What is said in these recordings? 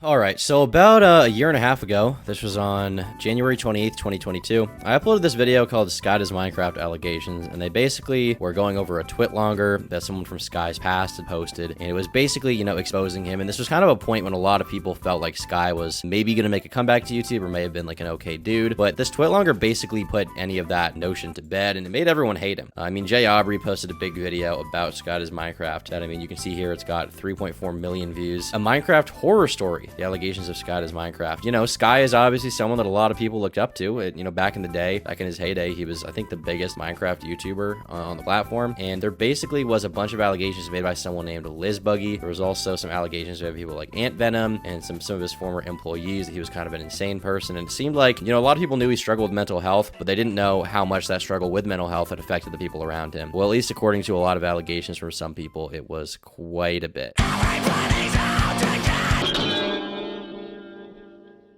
Alright, so about a year and a half ago, this was on January 28th, 2022, I uploaded this video called SkyDoesMinecraft Allegations, and they basically were going over a twitlonger that someone from Sky's past had posted, and it was basically, exposing him, and this was kind of a point when a lot of people felt like Sky was maybe going to make a comeback to YouTube, or may have been like an okay dude, but this twitlonger basically put any of that notion to bed, and it made everyone hate him. Jay Aubrey posted a big video about SkyDoesMinecraft that, you can see here, it's got 3.4 million views. A Minecraft horror story. The allegations of SkyDoesMinecraft. Sky is obviously someone that a lot of people looked up to. Back in the day, back in his heyday, he was, I think, the biggest Minecraft YouTuber on the platform. And there basically was a bunch of allegations made by someone named LizBuggy. There was also some allegations by people like Ant Venom and some of his former employees that he was kind of an insane person. And it seemed like, a lot of people knew he struggled with mental health, but they didn't know how much that struggle with mental health had affected the people around him. Well, at least according to a lot of allegations from some people, it was quite a bit.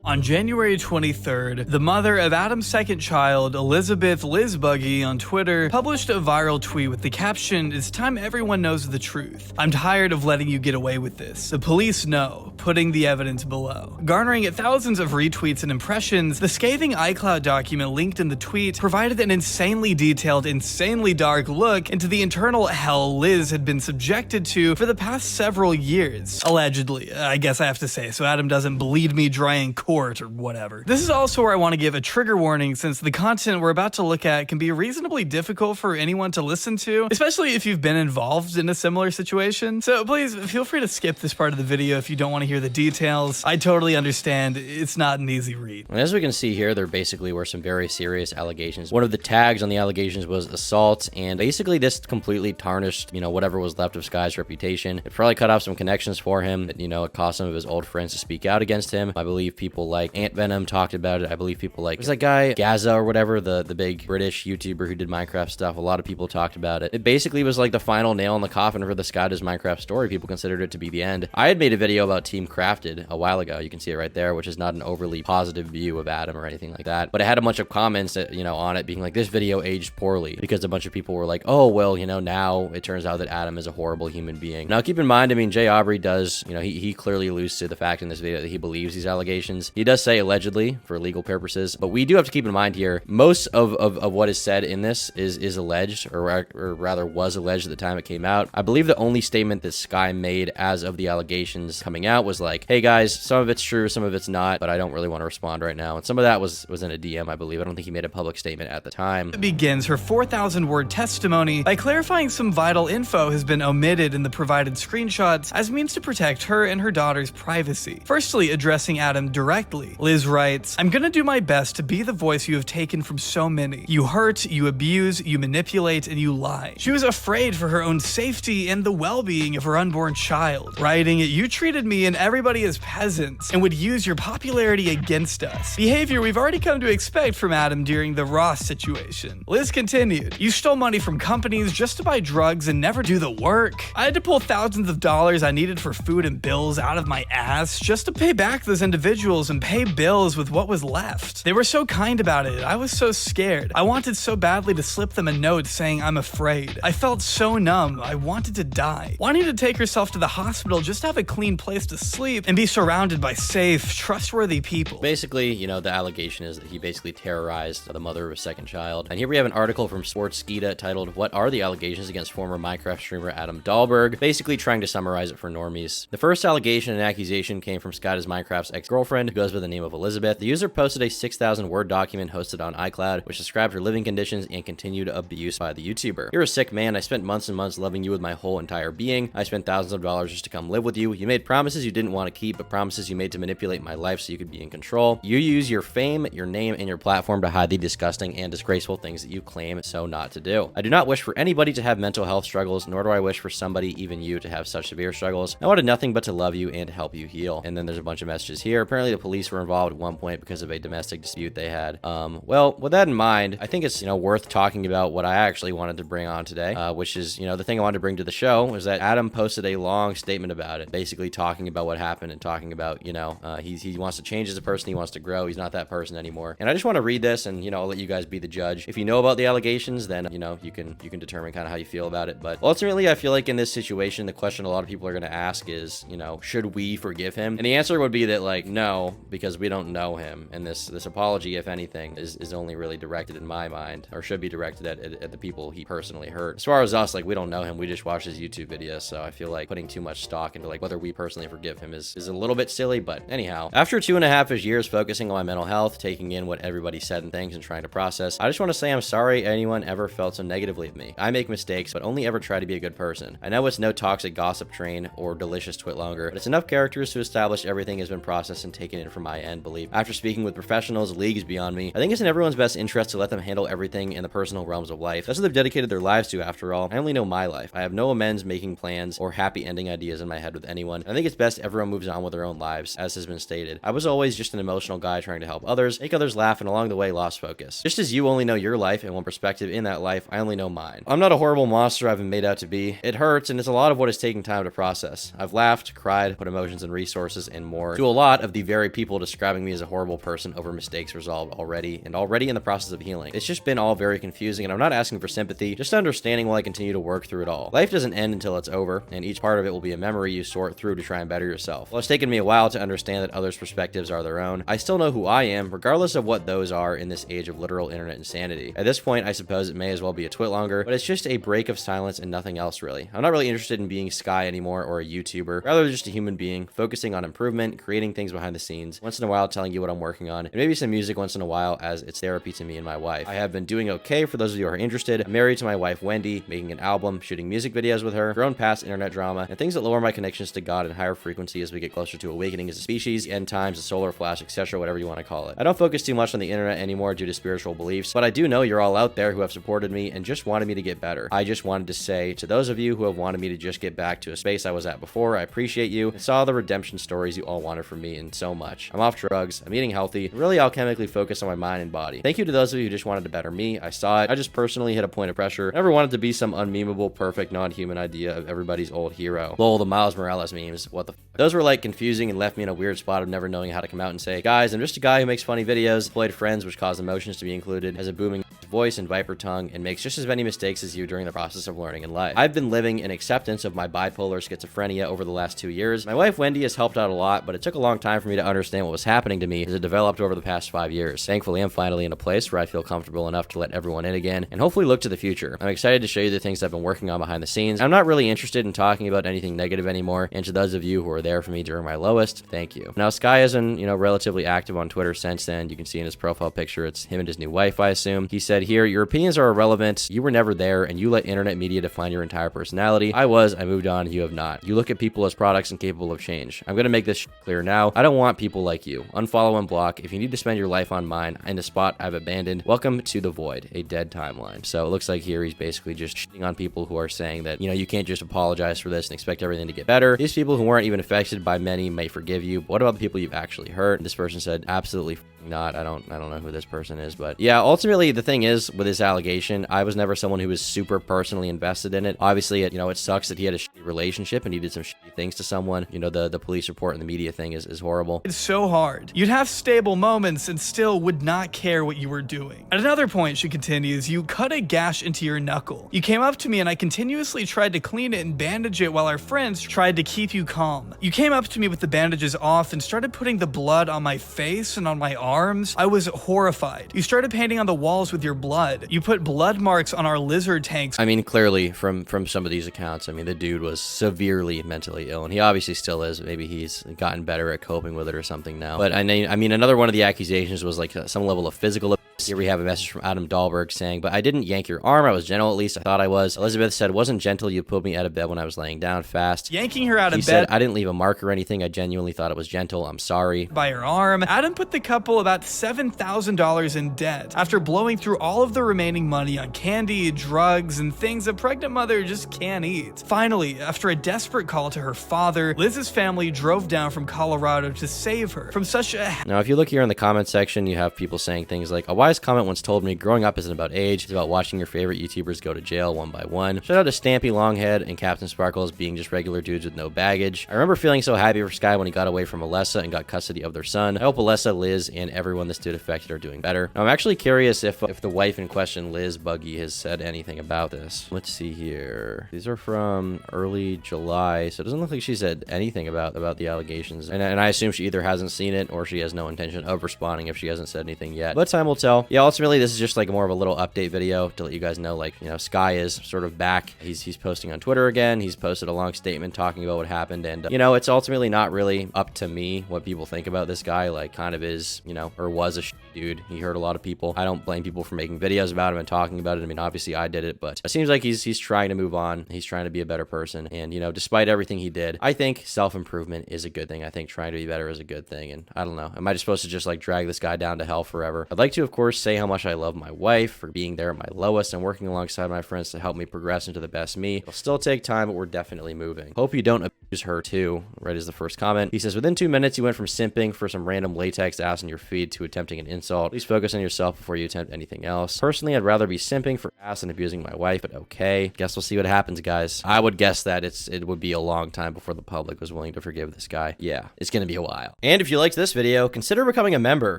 On January 23rd, the mother of Adam's second child, Elizabeth LizBuggy, on Twitter, published a viral tweet with the caption, "It's time everyone knows the truth. I'm tired of letting you get away with this. The police know," putting the evidence below. Garnering thousands of retweets and impressions, the scathing iCloud document linked in the tweet provided an insanely detailed, insanely dark look into the internal hell Liz had been subjected to for the past several years. Allegedly, I guess I have to say, so Adam doesn't bleed me dry in court or whatever. This is also where I want to give a trigger warning, since the content we're about to look at can be reasonably difficult for anyone to listen to, especially if you've been involved in a similar situation. So please feel free to skip this part of the video if you don't want to hear the details. I totally understand, it's not an easy read. And as we can see here, there basically were some very serious allegations. One of the tags on the allegations was assault, and basically this completely tarnished, whatever was left of Sky's reputation. It probably cut off some connections for him. It caused some of his old friends to speak out against him. I believe people like Ant Venom talked about it. I believe people like, was that guy Gaza or whatever, the big British YouTuber who did Minecraft stuff. A lot of people talked about it. It basically was like the final nail in the coffin for the SkyDoesMinecraft story. People considered it to be the end. I had made a video about Team Crafted a while ago. You can see it right there, which is not an overly positive view of Adam or anything like that. But I had a bunch of comments that, on it being like, this video aged poorly, because a bunch of people were like, oh, well, now it turns out that Adam is a horrible human being. Now, keep in mind, Jay Aubrey does, he clearly alludes to the fact in this video that he believes these allegations. He does say allegedly for legal purposes, but we do have to keep in mind here, most of what is said in this is alleged, or rather was alleged at the time it came out. I believe the only statement that Sky made as of the allegations coming out was like, hey guys, some of it's true, some of it's not, but I don't really want to respond right now. And some of that was in a DM, I believe. I don't think he made a public statement at the time. It begins her 4,000-word testimony by clarifying some vital info has been omitted in the provided screenshots as means to protect her and her daughter's privacy. Firstly, addressing Adam directly, Liz writes, "I'm gonna do my best to be the voice you have taken from so many. You hurt, you abuse, you manipulate, and you lie." She was afraid for her own safety and the well-being of her unborn child, writing, "You treated me and everybody as peasants and would use your popularity against us. Behavior we've already come to expect from Adam during the Ross situation." Liz continued, "You stole money from companies just to buy drugs and never do the work. I had to pull thousands of dollars I needed for food and bills out of my ass just to pay back those individuals and pay bills with what was left. They were so kind about it. I was so scared. I wanted so badly to slip them a note saying I'm afraid. I felt so numb. I wanted to die. Wanting to take herself to the hospital just to have a clean place to sleep and be surrounded by safe, trustworthy people." Basically, the allegation is that he basically terrorized the mother of his second child. And here we have an article from Sportskeeda titled, "What are the allegations against former Minecraft streamer Adam Dahlberg?" Basically trying to summarize it for normies. The first allegation and accusation came from SkyDoesMinecraft's ex-girlfriend, who goes by the name of Elizabeth. The user posted a 6,000-word document hosted on iCloud, which described her living conditions and continued abuse by the YouTuber. "You're a sick man. I spent months and months loving you with my whole entire being. I spent thousands of dollars just to come live with you. You made promises you didn't want to keep, but promises you made to manipulate my life so you could be in control. You use your fame, your name, and your platform to hide the disgusting and disgraceful things that you claim so not to do. I do not wish for anybody to have mental health struggles, nor do I wish for somebody, even you, to have such severe struggles. I wanted nothing but to love you and to help you heal." And then there's a bunch of messages here. Apparently the police were involved at one point because of a domestic dispute they had. Well, with that in mind, I think it's, worth talking about what I actually wanted to bring on today, which is, the thing I wanted to bring to the show was that Adam posted a long statement about it, basically talking about what happened and talking about, he wants to change as a person, he wants to grow, he's not that person anymore. And I just want to read this and, I'll let you guys be the judge. If you know about the allegations, then, you can determine kind of how you feel about it. But ultimately, I feel like in this situation, the question a lot of people are going to ask is, should we forgive him? And the answer would be that, like, no, because we don't know him. And this apology, if anything, is only really directed in my mind, or should be directed at the people he personally hurt. As far as us, like, we don't know him. We just watch his YouTube videos. So I feel like putting too much stock into, like, whether we personally forgive him is a little bit silly. But anyhow, after 2.5 years focusing on my mental health, taking in what everybody said and things and trying to process, I just want to say I'm sorry anyone ever felt so negatively of me. I make mistakes, but only ever try to be a good person. I know it's no toxic gossip train or delicious twit longer, but it's enough characters to establish everything has been processed and taken in from my end, believe. After speaking with professionals, leagues beyond me, I think it's in everyone's best interest to let them handle everything in the personal realms of life. That's what they've dedicated their lives to, after all. I only know my life. I have no amends making plans or happy ending ideas in my head with anyone. I think it's best everyone moves on with their own lives, as has been stated. I was always just an emotional guy trying to help others, make others laugh, and along the way lost focus. Just as you only know your life and one perspective in that life, I only know mine. I'm not a horrible monster I've been made out to be. It hurts, and it's a lot of what is taking time to process. I've laughed, cried, put emotions and resources and more to a lot of the very people describing me as a horrible person over mistakes resolved already and already in the process of healing. It's just been all very confusing, and I'm not asking for sympathy, just understanding while I continue to work through it all. Life doesn't end until it's over, and each part of it will be a memory you sort through to try and better yourself. While it's taken me a while to understand that others' perspectives are their own, I still know who I am, regardless of what those are in this age of literal internet insanity. At this point, I suppose it may as well be a twit longer, but it's just a break of silence and nothing else really. I'm not really interested in being Sky anymore or a YouTuber, rather just a human being, focusing on improvement, creating things behind the scenes, once in a while telling you what I'm working on, and maybe some music once in a while as it's therapy to me and my wife. I have been doing okay for those of you who are interested. I'm married to my wife Wendy, making an album, shooting music videos with her, grown past internet drama, and things that lower my connections to God and higher frequency as we get closer to awakening as a species, end times, a solar flash, etc., whatever you want to call it. I don't focus too much on the internet anymore due to spiritual beliefs, but I do know you're all out there who have supported me and just wanted me to get better. I just wanted to say to those of you who have wanted me to just get back to a space I was at before, I appreciate you and saw the redemption stories you all wanted from me and so much. I'm off drugs, I'm eating healthy, and really alchemically focused on my mind and body. Thank you to those of you who just wanted to better me. I saw it. I just personally hit a point of pressure. I never wanted to be some unmemeable, perfect, non-human idea of everybody's old hero. Lol, the Miles Morales memes. What the f? Those were like confusing and left me in a weird spot of never knowing how to come out and say, guys, I'm just a guy who makes funny videos, deployed friends which cause emotions to be included, has a booming voice and viper tongue, and makes just as many mistakes as you during the process of learning in life. I've been living in acceptance of my bipolar schizophrenia over the last 2 years. My wife Wendy has helped out a lot, but it took a long time for me to understand what was happening to me as it developed over the past 5 years. Thankfully, I'm finally in a place where I feel comfortable enough to let everyone in again, and hopefully look to the future. I'm excited to show you the things I've been working on behind the scenes. I'm not really interested in talking about anything negative anymore, and to those of you who are there for me during my lowest, thank you. Now, Sky has been, relatively active on Twitter since then. You can see in his profile picture, it's him and his new wife, I assume. He said here, your opinions are irrelevant. You were never there, and you let internet media define your entire personality. I moved on, you have not. You look at people as products and capable of change. I'm gonna make this clear now. I don't want people like you. Unfollow and block. If you need to spend your life on mine in a spot I've abandoned, welcome to the void, a dead timeline. So it looks like here he's basically just shitting on people who are saying that, you can't just apologize for this and expect everything to get better. These people who weren't even affected by many may forgive you, but what about the people you've actually hurt? This person said, absolutely not. I don't know who this person is, but yeah, ultimately the thing is with this allegation, I was never someone who was super personally invested in it. Obviously, it sucks that he had a shitty relationship and he did some shitty things to someone. The police report and the media thing is horrible. It's so hard. You'd have stable moments and still would not care what you were doing. At another point, she continues, you cut a gash into your knuckle. You came up to me and I continuously tried to clean it and bandage it while our friends tried to keep you calm. You came up to me with the bandages off and started putting the blood on my face and on my arms. I was horrified. You started painting on the walls with your blood. You put blood marks on our lizard tanks. I mean, clearly from some of these accounts, the dude was severely mentally ill, and he obviously still is. Maybe he's gotten better at coping with it or something now. But I mean, another one of the accusations was like some level of physical abuse. Here we have a message from Adam Dahlberg saying, but I didn't yank your arm. I was gentle, at least I thought I was. Elizabeth said, wasn't gentle. You pulled me out of bed when I was laying down fast. Yanking her out of He bed. said, I didn't leave a mark or anything. I genuinely thought it was gentle. I'm sorry. By her arm. Adam put the couple about $7,000 in debt after blowing through all of the remaining money on candy, drugs, and things a pregnant mother just can't eat. Finally, after a desperate call to her father, Liz's family drove down from Colorado to save her from such a... Now, if you look here in the comment section, you have people saying things like, a wise comment once told me, growing up isn't about age, it's about watching your favorite YouTubers go to jail one by one. Shout out to Stampy Longhead and Captain Sparkles being just regular dudes with no baggage. I remember feeling so happy for Sky when he got away from Alessa and got custody of their son. I hope Alessa, Liz, and everyone this dude affected are doing better. Now, I'm actually curious if the wife in question, Liz Buggy, has said anything about this. Let's see here. These are from early July, so it doesn't look like she said anything about the allegations. And I assume she either hasn't seen it or she has no intention of responding if she hasn't said anything yet. But time will tell. Yeah, ultimately, this is just like more of a little update video to let you guys know, like, you know, Sky is sort of back. He's posting on Twitter again. He's posted a long statement talking about what happened. And, you know, it's ultimately not really up to me what people think about this guy. Like, kind of is, you know, or was a dude. He hurt a lot of people. I don't blame people for making videos about him and talking about it. I mean, obviously I did it, but it seems like he's trying to move on. He's trying to be a better person. And, you know, despite everything he did, I think self-improvement is a good thing. I think trying to be better is a good thing. And I don't know. Am I just supposed to just like drag this guy down to hell forever? I'd like to, of course, say how much I love my wife for being there at my lowest and working alongside my friends to help me progress into the best me. It'll still take time, but we're definitely moving. Hope you don't abuse her too. Right as the first comment. He says, within 2 minutes, you went from simping for some random latex ass in your feed to attempting an insult. Please focus on yourself before you attempt anything else. Personally, I'd rather be simping for ass than abusing my wife, but okay. Guess we'll see what happens, guys. I would guess that it would be a long time before the public was willing to forgive this guy. Yeah, it's gonna be a while. And if you liked this video, consider becoming a member.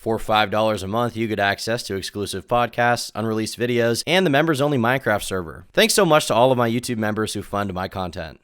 For $5 a month, you get access to exclusive podcasts, unreleased videos, and the members-only Minecraft server. Thanks so much to all of my YouTube members who fund my content.